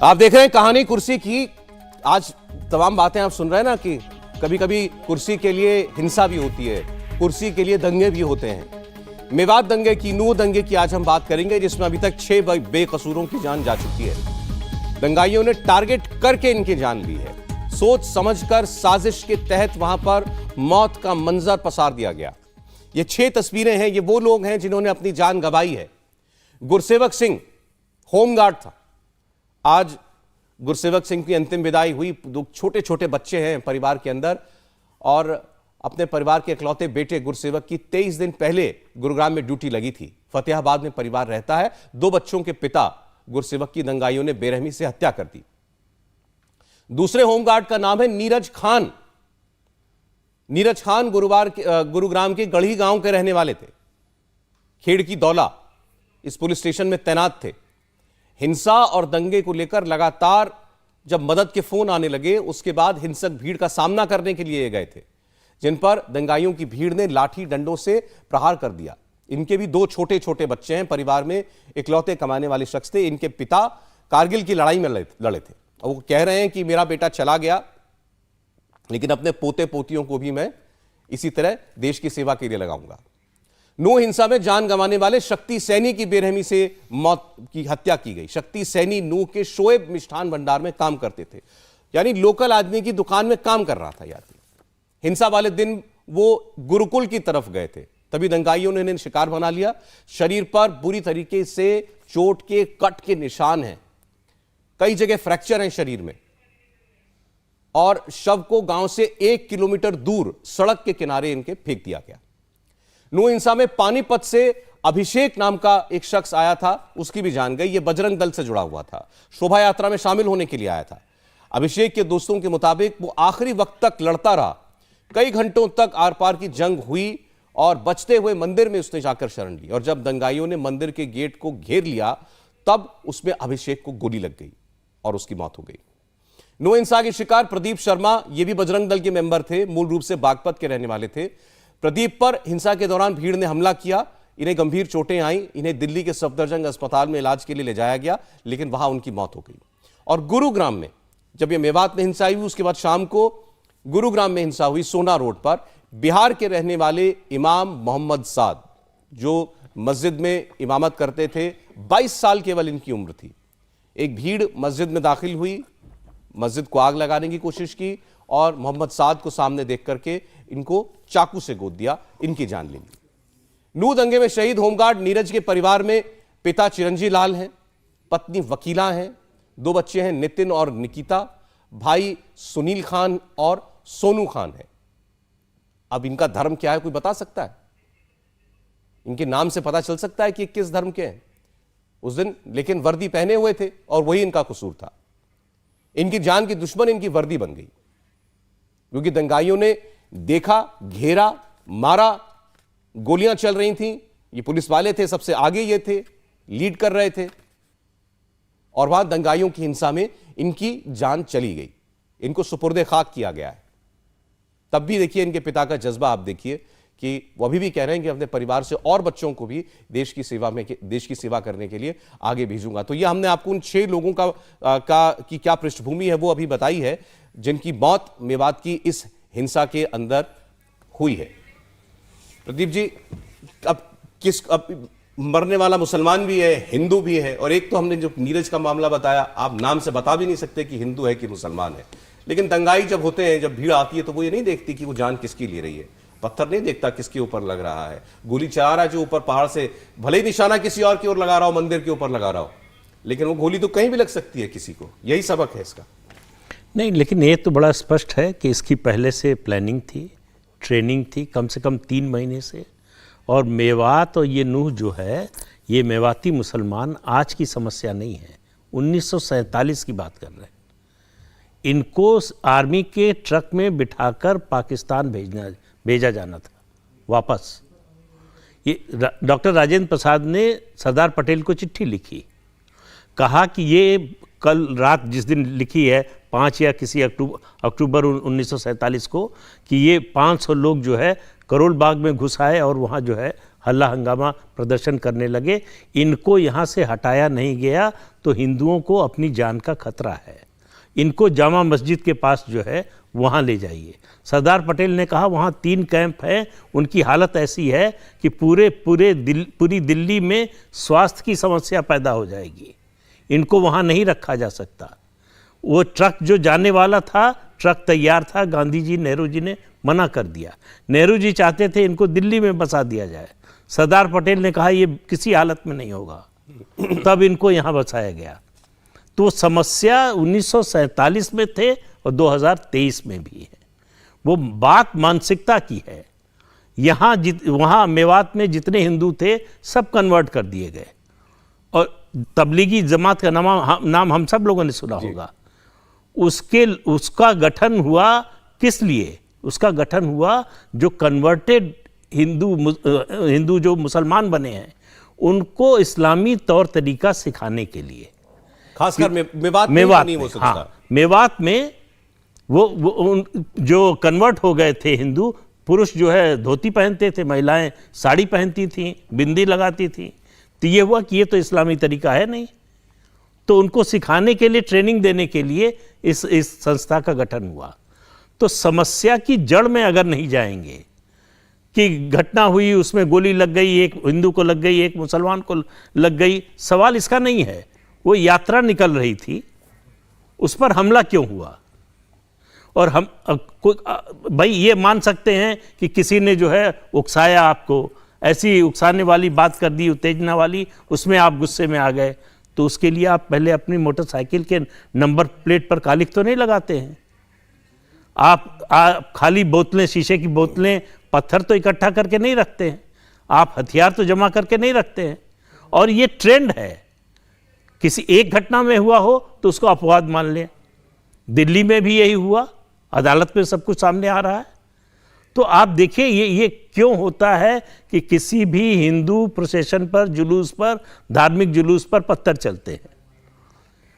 आप देख रहे हैं कहानी कुर्सी की। आज तमाम बातें आप सुन रहे हैं ना कि कभी कभी कुर्सी के लिए हिंसा भी होती है, कुर्सी के लिए दंगे भी होते हैं। मेवात दंगे की, नूह दंगे की आज हम बात करेंगे, जिसमें अभी तक 6 बेकसूरों की जान जा चुकी है। दंगाइयों ने टारगेट करके इनकी जान ली है। सोच समझकर साजिश के तहत वहां पर मौत का मंजर पसार दिया गया। ये 6 तस्वीरें हैं। ये वो लोग हैं जिन्होंने अपनी जान गंवाई है। गुरसेवक सिंह होमगार्ड था। आज गुरसेवक सिंह की अंतिम विदाई हुई। 2 छोटे छोटे बच्चे हैं परिवार के अंदर, और अपने परिवार के इकलौते बेटे गुरसेवक की 23 दिन पहले गुरुग्राम में ड्यूटी लगी थी। फतेहाबाद में परिवार रहता है। 2 बच्चों के पिता गुरसेवक की दंगाइयों ने बेरहमी से हत्या कर दी। दूसरे होमगार्ड का नाम है नीरज खान। नीरज खान गुरुग्राम के गढ़ी गांव के रहने वाले थे। खेड़ की दौला इस पुलिस स्टेशन में तैनात थे। हिंसा और दंगे को लेकर लगातार जब मदद के फोन आने लगे, उसके बाद हिंसक भीड़ का सामना करने के लिए गए थे, जिन पर दंगाइयों की भीड़ ने लाठी डंडों से प्रहार कर दिया। इनके भी 2 छोटे छोटे बच्चे हैं। परिवार में इकलौते कमाने वाले शख्स थे। इनके पिता कारगिल की लड़ाई में लड़े थे, और वो कह रहे हैं कि मेरा बेटा चला गया, लेकिन अपने पोते पोतियों को भी मैं इसी तरह देश की सेवा के लिए लगाऊंगा। नूह हिंसा में जान गंवाने वाले शक्ति सैनी की बेरहमी से मौत की हत्या की गई। शक्ति सैनी नूह के शोएब मिष्ठान भंडार में काम करते थे, यानी लोकल आदमी की दुकान में काम कर रहा था यार। हिंसा वाले दिन वो गुरुकुल की तरफ गए थे, तभी दंगाइयों ने इन्हें शिकार बना लिया। शरीर पर बुरी तरीके से चोट के कट के निशान हैं, कई जगह फ्रैक्चर हैं शरीर में, और शव को गांव से 1 किलोमीटर दूर सड़क के किनारे इनके फेंक दिया गया। नूह हिंसा में पानीपत से अभिषेक नाम का एक शख्स आया था, उसकी भी जान गई। यह बजरंग दल से जुड़ा हुआ था, शोभा यात्रा में शामिल होने के लिए आया था। अभिषेक के दोस्तों के मुताबिक वो आखिरी वक्त तक लड़ता रहा। कई घंटों तक आर पार की जंग हुई, और बचते हुए मंदिर में उसने जाकर शरण ली। और जब दंगाइयों ने मंदिर के गेट को घेर लिया, तब उसमें अभिषेक को गोली लग गई और उसकी मौत हो गई। नूह हिंसा के शिकार प्रदीप शर्मा, ये भी बजरंग दल के मेंबर थे, मूल रूप से बागपत के रहने वाले थे। प्रदीप पर हिंसा के दौरान भीड़ ने हमला किया। इन्हें गंभीर चोटें आईं। इन्हें दिल्ली के सफदरजंग अस्पताल में इलाज के लिए ले जाया गया, लेकिन वहां उनकी मौत हो गई। और गुरुग्राम में जब यह मेवात में हिंसा हुई, उसके बाद शाम को गुरुग्राम में हिंसा हुई सोना रोड पर। बिहार के रहने वाले इमाम मोहम्मद साद, जो मस्जिद में इमामत करते थे, 22 साल केवल इनकी उम्र थी। एक भीड़ मस्जिद में दाखिल हुई, मस्जिद को आग लगाने की कोशिश की, और मोहम्मद साद को सामने देख करके इनको चाकू से गोद दिया, इनकी जान ले ली। नूह दंगे में शहीद होमगार्ड नीरज के परिवार में पिता चिरंजी लाल हैं, पत्नी वकीला हैं, 2 बच्चे हैं नितिन और निकिता, भाई सुनील खान और सोनू खान है। अब इनका धर्म क्या है, कोई बता सकता है? इनके नाम से पता चल सकता है कि किस धर्म के हैं उस दिन, लेकिन वर्दी पहने हुए थे, और वही इनका कसूर था। इनकी जान की दुश्मन इनकी वर्दी बन गई, क्योंकि दंगाइयों ने देखा, घेरा, मारा, गोलियां चल रही थीं। ये पुलिस वाले थे, सबसे आगे ये थे, लीड कर रहे थे, और वहां दंगाइयों की हिंसा में इनकी जान चली गई। इनको सुपुर्दे खाक किया गया है। तब भी देखिए इनके पिता का जज्बा, आप देखिए कि वो अभी भी कह रहे हैं कि अपने परिवार से और बच्चों को भी देश की सेवा करने के लिए आगे भेजूंगा। तो ये हमने आपको उन 6 लोगों की क्या पृष्ठभूमि है वो अभी बताई है, जिनकी मौत मेवात की इस हिंसा के अंदर हुई है। प्रदीप जी, अब मरने वाला मुसलमान भी है, हिंदू भी है, और एक तो हमने जो नीरज का मामला बताया, आप नाम से बता भी नहीं सकते कि हिंदू है कि मुसलमान है। लेकिन दंगाई जब होते हैं, जब भीड़ आती है, तो वो ये नहीं देखती कि वो जान किसकी ले रही है। पत्थर नहीं देखता किसके ऊपर लग रहा है, गोली चला रहा है जो ऊपर पहाड़ से, भले ही निशाना किसी और की ओर लगा रहा हो, मंदिर के ऊपर लगा रहा हो, लेकिन वो गोली तो कहीं भी लग सकती है किसी को। यही सबक है इसका। नहीं, लेकिन ये तो बड़ा स्पष्ट है कि इसकी पहले से प्लानिंग थी, ट्रेनिंग थी, कम से कम 3 महीने से। और मेवात और ये नूह जो है, ये मेवाती मुसलमान आज की समस्या नहीं है, 1947 की बात कर रहे हैं। इनको आर्मी के ट्रक में बिठाकर पाकिस्तान भेजा जाना था वापस। ये डॉक्टर राजेंद्र प्रसाद ने सरदार पटेल को चिट्ठी लिखी, कहा कि ये कल रात जिस दिन लिखी है 5 या किसी अक्टूबर 1947 को, कि ये 500 लोग जो है करोल बाग में घुस आए और वहाँ जो है हल्ला हंगामा प्रदर्शन करने लगे। इनको यहाँ से हटाया नहीं गया तो हिंदुओं को अपनी जान का खतरा है। इनको जामा मस्जिद के पास जो है वहाँ ले जाइए। सरदार पटेल ने कहा वहाँ 3 कैंप हैं, उनकी हालत ऐसी है कि पूरी दिल्ली में स्वास्थ्य की समस्या पैदा हो जाएगी, इनको वहाँ नहीं रखा जा सकता। वो ट्रक जो जाने वाला था, ट्रक तैयार था, गांधी जी नेहरू जी ने मना कर दिया। नेहरू जी चाहते थे इनको दिल्ली में बसा दिया जाए, सरदार पटेल ने कहा ये किसी हालत में नहीं होगा, तब इनको यहाँ बसाया गया। तो समस्या 1947 में थे और 2023 में भी है। वो बात मानसिकता की है। यहाँ वहाँ मेवात में जितने हिंदू थे सब कन्वर्ट कर दिए गए, और तबलीगी जमात का नाम हम सब लोगों ने सुना होगा। उसका गठन हुआ किस लिए? उसका गठन हुआ जो कन्वर्टेड हिंदू जो मुसलमान बने हैं उनको इस्लामी तौर तरीका सिखाने के लिए, खासकर मेवात नहीं हो सकता। हाँ, मेवात में वो जो कन्वर्ट हो गए थे हिंदू, पुरुष जो है धोती पहनते थे, महिलाएं साड़ी पहनती थीं, बिंदी लगाती थीं। तो ये हुआ कि ये तो इस्लामी तरीका है नहीं, तो उनको सिखाने के लिए, ट्रेनिंग देने के लिए इस संस्था का गठन हुआ। तो समस्या की जड़ में अगर नहीं जाएंगे कि घटना हुई, उसमें गोली लग गई, एक हिंदू को लग गई, एक मुसलमान को लग गई, सवाल इसका नहीं है। वो यात्रा निकल रही थी, उस पर हमला क्यों हुआ? और हम भाई ये मान सकते हैं कि किसी ने जो है उकसाया आपको, ऐसी उकसाने वाली बात कर दी, उत्तेजना वाली, उसमें आप गुस्से में आ गए, तो उसके लिए आप पहले अपनी मोटरसाइकिल के नंबर प्लेट पर कालिख तो नहीं लगाते हैं। आप खाली बोतलें, शीशे की बोतलें, पत्थर तो इकट्ठा करके नहीं रखते हैं, आप हथियार तो जमा करके नहीं रखते हैं। और ये ट्रेंड है, किसी एक घटना में हुआ हो तो उसको अपवाद मान लें। दिल्ली में भी यही हुआ, अदालत में सब कुछ सामने आ रहा है। तो आप देखिए ये क्यों होता है कि किसी भी हिंदू प्रोसेशन पर, जुलूस पर, धार्मिक जुलूस पर पत्थर चलते हैं,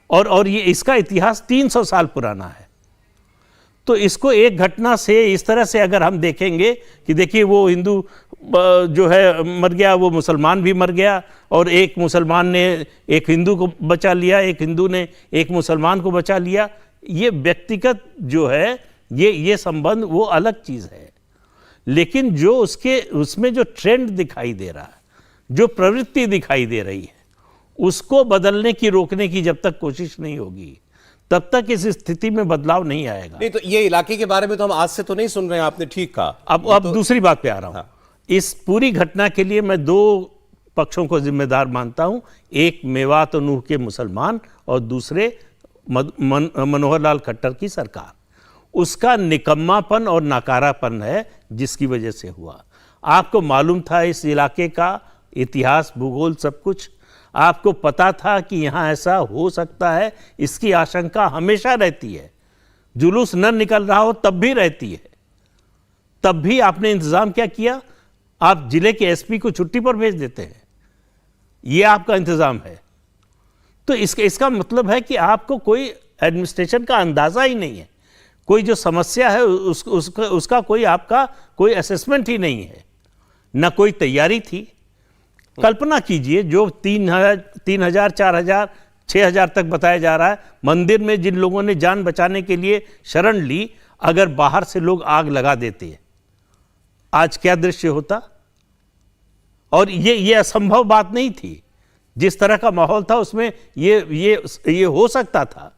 और ये इसका इतिहास 300 साल पुराना है। तो इसको एक घटना से इस तरह से अगर हम देखेंगे कि देखिए वो हिंदू जो है मर गया, वो मुसलमान भी मर गया, और एक मुसलमान ने एक हिंदू को बचा लिया, एक हिंदू ने एक मुसलमान को बचा लिया, ये व्यक्तिगत जो है ये संबंध वो अलग चीज़ है। लेकिन जो उसमें जो ट्रेंड दिखाई दे रहा है, जो प्रवृत्ति दिखाई दे रही है, उसको बदलने की, रोकने की जब तक कोशिश नहीं होगी तब तक इस स्थिति में बदलाव नहीं आएगा। नहीं तो ये इलाके के बारे में तो हम आज से तो नहीं सुन रहे हैं, आपने ठीक कहा। अब दूसरी बात पे आ रहा हूं। हाँ। इस पूरी घटना के लिए मैं 2 पक्षों को जिम्मेदार मानता हूं, एक मेवात और नूह के मुसलमान और दूसरे मनोहर लाल खट्टर की सरकार। उसका निकम्मापन और नकारापन है जिसकी वजह से हुआ। आपको मालूम था इस इलाके का इतिहास, भूगोल, सब कुछ आपको पता था कि यहाँ ऐसा हो सकता है, इसकी आशंका हमेशा रहती है। जुलूस न निकल रहा हो तब भी रहती है, तब भी आपने इंतजाम क्या किया? आप जिले के एसपी को छुट्टी पर भेज देते हैं, ये आपका इंतजाम है। तो इसका मतलब है कि आपको कोई एडमिनिस्ट्रेशन का अंदाजा ही नहीं है, कोई जो समस्या है उसका कोई आपका कोई असेसमेंट ही नहीं है, न कोई तैयारी थी। कल्पना कीजिए जो 3000, 4000, 6000 तक बताया जा रहा है, मंदिर में जिन लोगों ने जान बचाने के लिए शरण ली, अगर बाहर से लोग आग लगा देते आज क्या दृश्य होता? और ये असंभव बात नहीं थी। जिस तरह का माहौल था उसमें ये हो सकता था।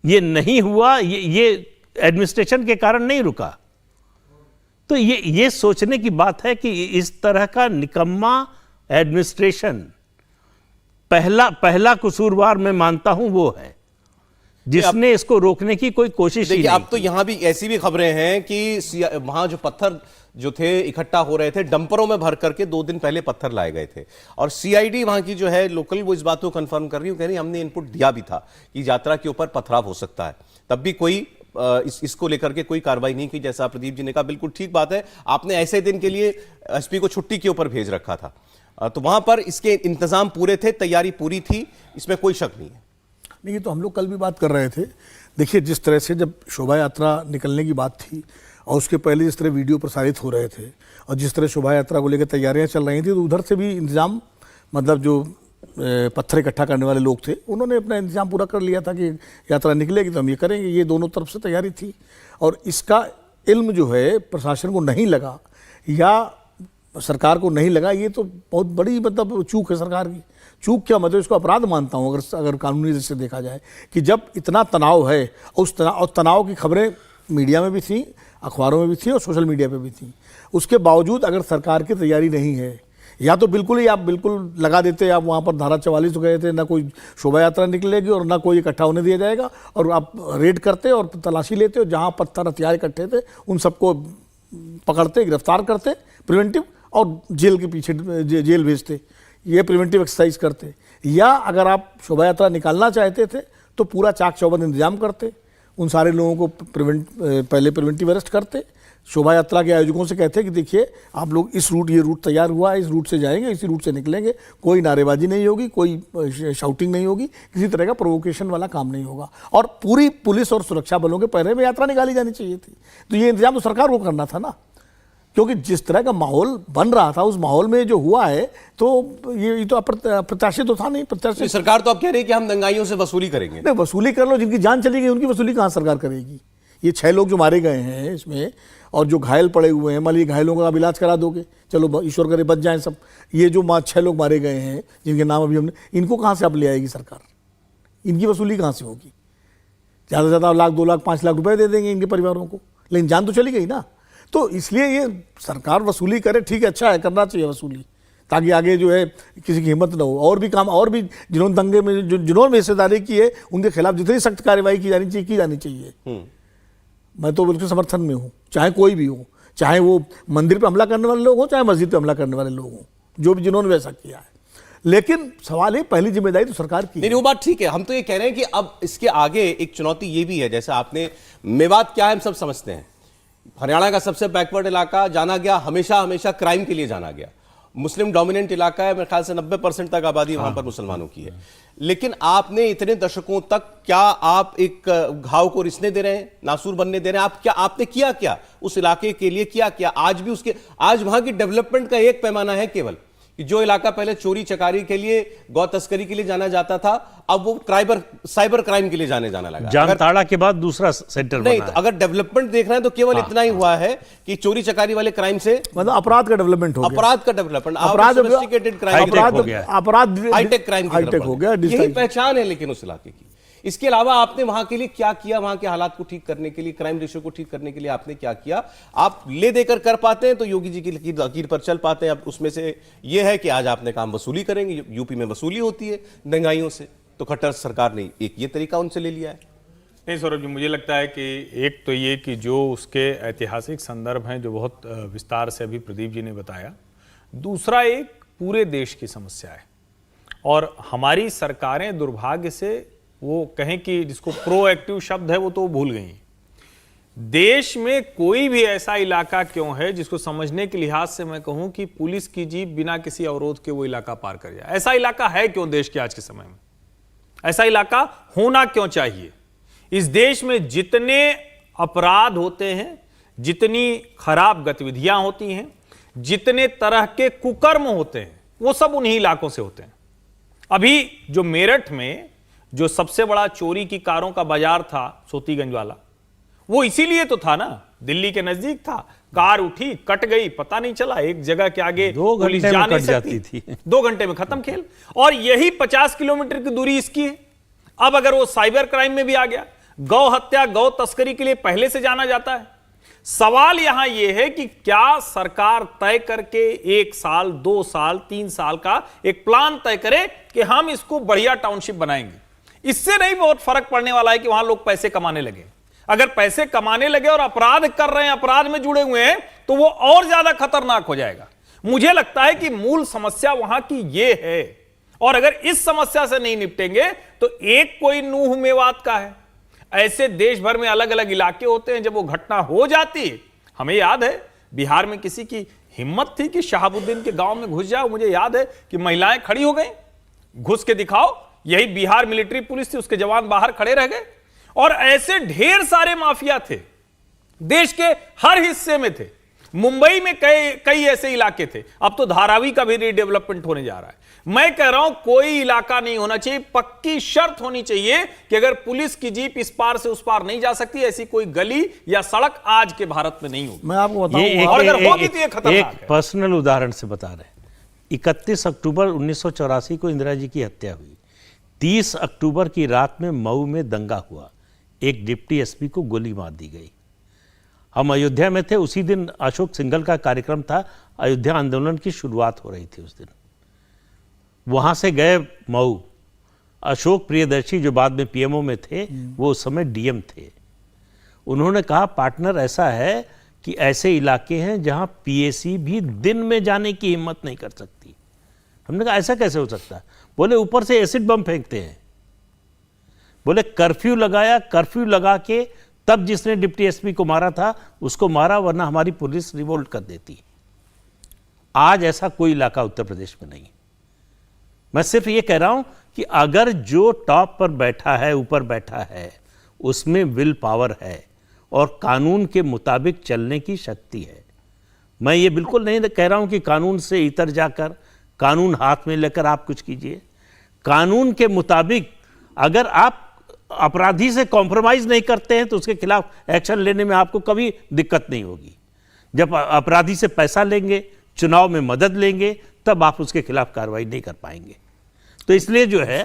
ये नहीं हुआ, ये एडमिनिस्ट्रेशन के कारण नहीं रुका। तो ये सोचने की बात है कि इस तरह का निकम्मा एडमिनिस्ट्रेशन, पहला कसूरवार मैं मानता हूं वो है जिसने इसको रोकने की कोई कोशिश नहीं की। अब तो यहां भी ऐसी भी खबरें हैं कि वहां जो पत्थर जो थे इकट्ठा हो रहे थे, डंपरों में भर करके 2 दिन पहले पत्थर लाए गए थे, और सीआईडी वहां की जो है लोकल, वो इस बात को कंफर्म कर रही है, कह रही हमने इनपुट दिया भी था कि यात्रा के ऊपर पथराव हो सकता है, तब भी कोई इसको लेकर के कोई कार्रवाई नहीं की। जैसा प्रदीप जी ने कहा, बिल्कुल ठीक बात है, आपने ऐसे दिन के लिए एसपी को छुट्टी के ऊपर भेज रखा था, तो वहां पर इसके इंतजाम पूरे थे, तैयारी पूरी थी, इसमें कोई शक नहीं है। नहीं, ये तो हम लोग कल भी बात कर रहे थे। देखिए जिस तरह से जब शोभा यात्रा निकलने की बात थी, और उसके पहले जिस तरह वीडियो प्रसारित हो रहे थे और जिस तरह शोभा यात्रा को लेकर तैयारियां चल रही थी, तो उधर से भी इंतजाम, मतलब जो पत्थर इकट्ठा करने वाले लोग थे उन्होंने अपना इंतजाम पूरा कर लिया था कि यात्रा निकलेगी तो हम ये करेंगे। ये दोनों तरफ से तैयारी थी और इसका इल्म जो है प्रशासन को नहीं लगा या सरकार को नहीं लगा, ये तो बहुत बड़ी मतलब चूक है सरकार की। चूक क्या, मतलब इसको अपराध मानता हूँ अगर कानूनी दृष्टि से देखा जाए कि जब इतना तनाव है, उस तनाव की खबरें मीडिया में भी थी, अखबारों में भी थी और सोशल मीडिया पे भी थी, उसके बावजूद अगर सरकार की तैयारी नहीं है, या तो बिल्कुल ही आप बिल्कुल लगा देते, आप वहाँ पर धारा 44 गए थे, ना कोई शोभा यात्रा निकलेगी और ना कोई इकट्ठा होने दिया जाएगा, और आप रेड करते और तलाशी लेते और जहाँ पत्थर हथियार इकट्ठे थे उन सबको पकड़ते, गिरफ्तार करते प्रिवेंटिव और जेल के पीछे जेल भेजते, ये प्रिवेंटिव एक्सरसाइज करते। या अगर आप शोभा यात्रा निकालना चाहते थे तो पूरा चाक चौबंद इंतजाम करते, उन सारे लोगों को पहले प्रिवेंटिव अरेस्ट करते, शोभा यात्रा के आयोजकों से कहते कि देखिए आप लोग इस रूट, ये रूट तैयार हुआ है, इस रूट से जाएंगे, इसी रूट से निकलेंगे, कोई नारेबाजी नहीं होगी, कोई शाउटिंग नहीं होगी, किसी तरह का प्रोवोकेशन वाला काम नहीं होगा, और पूरी पुलिस और सुरक्षा बलों के पहरे में यात्रा निकाली जानी चाहिए थी। तो ये इंतजाम तो सरकार को करना था ना, क्योंकि जिस तरह का माहौल बन रहा था उस माहौल में जो हुआ है तो ये तो अप्रत्याशित तो था नहीं। प्रत्याशित सरकार तो अब कह रही है कि हम दंगाइयों से वसूली करेंगे। नहीं, वसूली कर लो, जिनकी जान चली गई उनकी वसूली कहाँ सरकार करेगी? ये 6 लोग जो मारे गए हैं इसमें और जो घायल पड़े हुए हैं, मान लीजिए घायलों का अब इलाज करा दोगे, चलो ईश्वर करे बच जाएं सब। ये जो 6 लोग मारे गए हैं जिनके नाम अभी हमने, इनको कहाँ से अब ले आएगी सरकार? इनकी वसूली कहाँ से होगी? ज़्यादा से ज़्यादा लाख, 2 लाख, 5 लाख रुपए दे देंगे इनके परिवारों को, लेकिन जान तो चली गई ना। तो इसलिए ये सरकार वसूली करे, ठीक है, अच्छा है, करना चाहिए वसूली, ताकि आगे जो है किसी की हिम्मत ना हो। और भी काम, और भी जिन्होंने दंगे में जिन्होंने हिस्सेदारी की है उनके खिलाफ जितनी सख्त कार्रवाई की जानी चाहिए। मैं तो बिल्कुल समर्थन में हूँ, चाहे कोई भी हो, चाहे वो मंदिर पे हमला करने वाले लोग हो, चाहे मस्जिद पे हमला करने वाले लोग हों, जो भी जिन्होंने वैसा किया है। लेकिन सवाल है, पहली जिम्मेदारी तो सरकार की। नहीं, वो बात ठीक है, हम तो ये कह रहे हैं कि अब इसके आगे एक चुनौती ये भी है, जैसे आपने मेवात क्या है हम सब समझते हैं, हरियाणा का सबसे बैकवर्ड इलाका जाना गया, हमेशा क्राइम के लिए जाना गया, मुस्लिम डोमिनेंट इलाका है, मेरे ख्याल से 90% तक आबादी वहां पर मुसलमानों की है। लेकिन आपने इतने दशकों तक, क्या आप एक घाव को रिसने दे रहे हैं, नासूर बनने दे रहे हैं? आपने किया क्या उस इलाके के लिए? किया आज वहां की डेवलपमेंट का एक पैमाना है केवल कि जो इलाका पहले चोरी चकारी के लिए, गौ तस्करी के लिए जाना जाता था, अब वो साइबर क्राइम के लिए जाना लगा। जामताड़ा के बाद दूसरा सेंटर नहीं, बना तो अगर डेवलपमेंट देख रहे हैं तो केवल इतना ही हुआ है कि चोरी चकारी वाले क्राइम से मतलब अपराध का डेवलपमेंट हो गया, अपराध का डेवलपमेंट, अपराध हाईटेक क्राइम हो गया, यही पहचान है। लेकिन उस इलाके की, इसके अलावा आपने वहां के लिए क्या किया? वहां के हालात को ठीक करने के लिए, क्राइम रेशियो को ठीक करने के लिए आपने क्या किया? आप ले देकर कर पाते हैं तो योगी जी की लकीर पर चल पाते हैं। अब उसमें से यह है कि आज आपने काम वसूली करेंगे, यूपी में वसूली होती है दंगाइयों से, तो खट्टर सरकार ने एक ये तरीका उनसे ले लिया है। नहीं सौरभ जी, मुझे लगता है कि एक तो ये कि जो उसके ऐतिहासिक संदर्भ हैं जो बहुत विस्तार से अभी प्रदीप जी ने बताया, दूसरा एक पूरे देश की समस्या है और हमारी सरकारें दुर्भाग्य से वो कहें कि जिसको प्रोएक्टिव शब्द है वो तो भूल गई। देश में कोई भी ऐसा इलाका क्यों है जिसको समझने के लिहाज से मैं कहूं कि पुलिस की जीप बिना किसी अवरोध के वो इलाका पार कर जाए? ऐसा इलाका है क्यों देश के आज के समय में? ऐसा इलाका होना क्यों चाहिए? इस देश में जितने अपराध होते हैं, जितनी खराब गतिविधियां होती हैं, जितने तरह के कुकर्म होते हैं, वो सब उन्हीं इलाकों से होते हैं। अभी जो मेरठ में जो सबसे बड़ा चोरी की कारों का बाजार था, सोतीगंज वाला, वो इसीलिए तो था ना, दिल्ली के नजदीक था, कार उठी, कट गई, पता नहीं चला, एक जगह के आगे 2 पुलिस घंटे जा में नहीं कट सकती जाती थी। 2 घंटे में खत्म खेल। और यही 50 किलोमीटर की दूरी इसकी है। अब अगर वो साइबर क्राइम में भी आ गया, गौ हत्या, गौ तस्करी के लिए पहले से जाना जाता है। सवाल यहां यह है कि क्या सरकार तय करके 1 साल, 2 साल, 3 साल का एक प्लान तय करे कि हम इसको बढ़िया टाउनशिप बनाएंगे। इससे नहीं बहुत फर्क पड़ने वाला है कि वहां लोग पैसे कमाने लगे। अगर पैसे कमाने लगे और अपराध कर रहे हैं, अपराध में जुड़े हुए हैं, तो वो और ज्यादा खतरनाक हो जाएगा। मुझे लगता है कि मूल समस्या वहां की ये है, और अगर इस समस्या से नहीं निपटेंगे तो एक कोई नूह मेवात का है। ऐसे देश भर में अलग अलग इलाके होते हैं, जब वो घटना हो जाती है, हमें याद है बिहार में किसी की हिम्मत थी कि शहाबुद्दीन के गांव में घुस जाओ। मुझे याद है कि महिलाएं खड़ी हो गई, घुस के दिखाओ। यही बिहार मिलिट्री पुलिस थी, उसके जवान बाहर खड़े रह गए। और ऐसे ढेर सारे माफिया थे, देश के हर हिस्से में थे। मुंबई में कई ऐसे इलाके थे। अब तो धारावी का भी रीडेवलपमेंट होने जा रहा है। मैं कह रहा हूं कोई इलाका नहीं होना चाहिए, पक्की शर्त होनी चाहिए कि अगर पुलिस की जीप इस पार से उस पार नहीं जा सकती, ऐसी कोई गली या सड़क आज के भारत में नहीं होगी। मैं आपको बताऊं, और अगर होगी तो ये खतरनाक है। एक पर्सनल उदाहरण से बता रहे हैं। 31 अक्टूबर 1984 को इंदिरा जी की हत्या हुई। 30 अक्टूबर की रात में मऊ में दंगा हुआ, एक डिप्टी एसपी को गोली मार दी गई। हम अयोध्या में थे, उसी दिन अशोक सिंघल का कार्यक्रम था, अयोध्या आंदोलन की शुरुआत हो रही थी उस दिन। वहाँ से गए मऊ, अशोक प्रियदर्शी जो बाद में पीएमओ में थे, वो उस समय डीएम थे। उन्होंने कहा पार्टनर ऐसा है कि ऐसे इलाके हैं जहाँ पीएसी भी दिन में जाने की हिम्मत नहीं कर सकती। हमने कहा ऐसा कैसे हो सकता है? बोले ऊपर से एसिड बम फेंकते हैं। बोले कर्फ्यू लगाया, कर्फ्यू लगा के तब जिसने डिप्टी एसपी को मारा था उसको मारा, वरना हमारी पुलिस रिवोल्ट कर देती। आज ऐसा कोई इलाका उत्तर प्रदेश में नहीं। मैं सिर्फ ये कह रहा हूं कि अगर जो टॉप पर बैठा है, ऊपर बैठा है, उसमें विल पावर है और कानून के मुताबिक चलने की शक्ति है। मैं ये बिल्कुल नहीं कह रहा हूं कि कानून से इतर जाकर कानून हाथ में लेकर आप कुछ कीजिए। कानून के मुताबिक अगर आप अपराधी से कॉम्प्रोमाइज नहीं करते हैं तो उसके खिलाफ एक्शन लेने में आपको कभी दिक्कत नहीं होगी। जब अपराधी से पैसा लेंगे, चुनाव में मदद लेंगे, तब आप उसके खिलाफ कार्रवाई नहीं कर पाएंगे। तो इसलिए जो है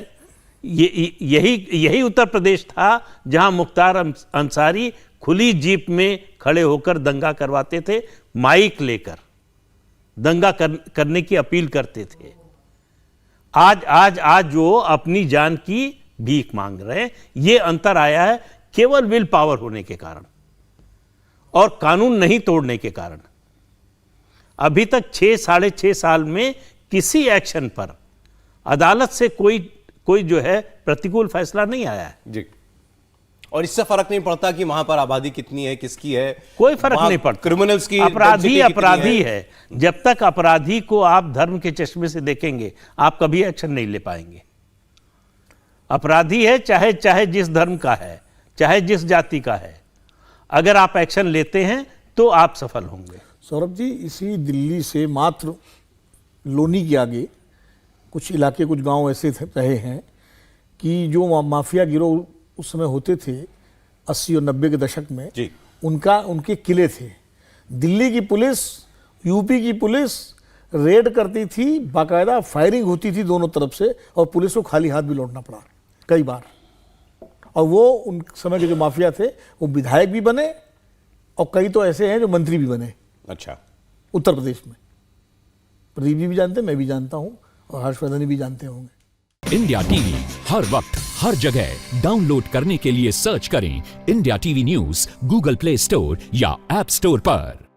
यही उत्तर प्रदेश था जहां मुख्तार अंसारी खुली जीप में खड़े होकर दंगा करवाते थे, माइक लेकर दंगा करने की अपील करते थे। आज जो अपनी जान की भीख मांग रहे हैं, ये अंतर आया है केवल विल पावर होने के कारण और कानून नहीं तोड़ने के कारण। अभी तक 6-6.5 साल में किसी एक्शन पर अदालत से कोई जो है प्रतिकूल फैसला नहीं आया है जी। और इससे फर्क नहीं पड़ता कि वहां पर आबादी कितनी है, किसकी है, कोई फर्क नहीं पड़ता। क्रिमिनल्स की अपराधी अपराधी है। जब तक अपराधी को आप धर्म के चश्मे से देखेंगे, आप कभी एक्शन नहीं ले पाएंगे। अपराधी है चाहे जिस धर्म का है, चाहे जिस जाति का है, अगर आप एक्शन लेते हैं तो आप सफल होंगे। सौरभ जी, इसी दिल्ली से मात्र लोनी के आगे कुछ इलाके, कुछ गांव ऐसे रहे हैं कि जो माफिया गिरोह उस समय होते थे 80 और 90 के दशक में जी, उनके किले थे। दिल्ली की पुलिस, यूपी की पुलिस रेड करती थी, बाकायदा फायरिंग होती थी दोनों तरफ से, और पुलिस को खाली हाथ भी लौटना पड़ा कई बार। और वो उन समय के जो माफिया थे वो विधायक भी बने और कई तो ऐसे हैं जो मंत्री भी बने। अच्छा, उत्तर प्रदेश में प्रदीप जी भी जानते हैं, मैं भी जानता हूं और हर्षवर्धन भी जानते होंगे। इंडिया टीवी हर वक्त हर जगह डाउनलोड करने के लिए सर्च करें India TV news Google play store या ऐप स्टोर पर।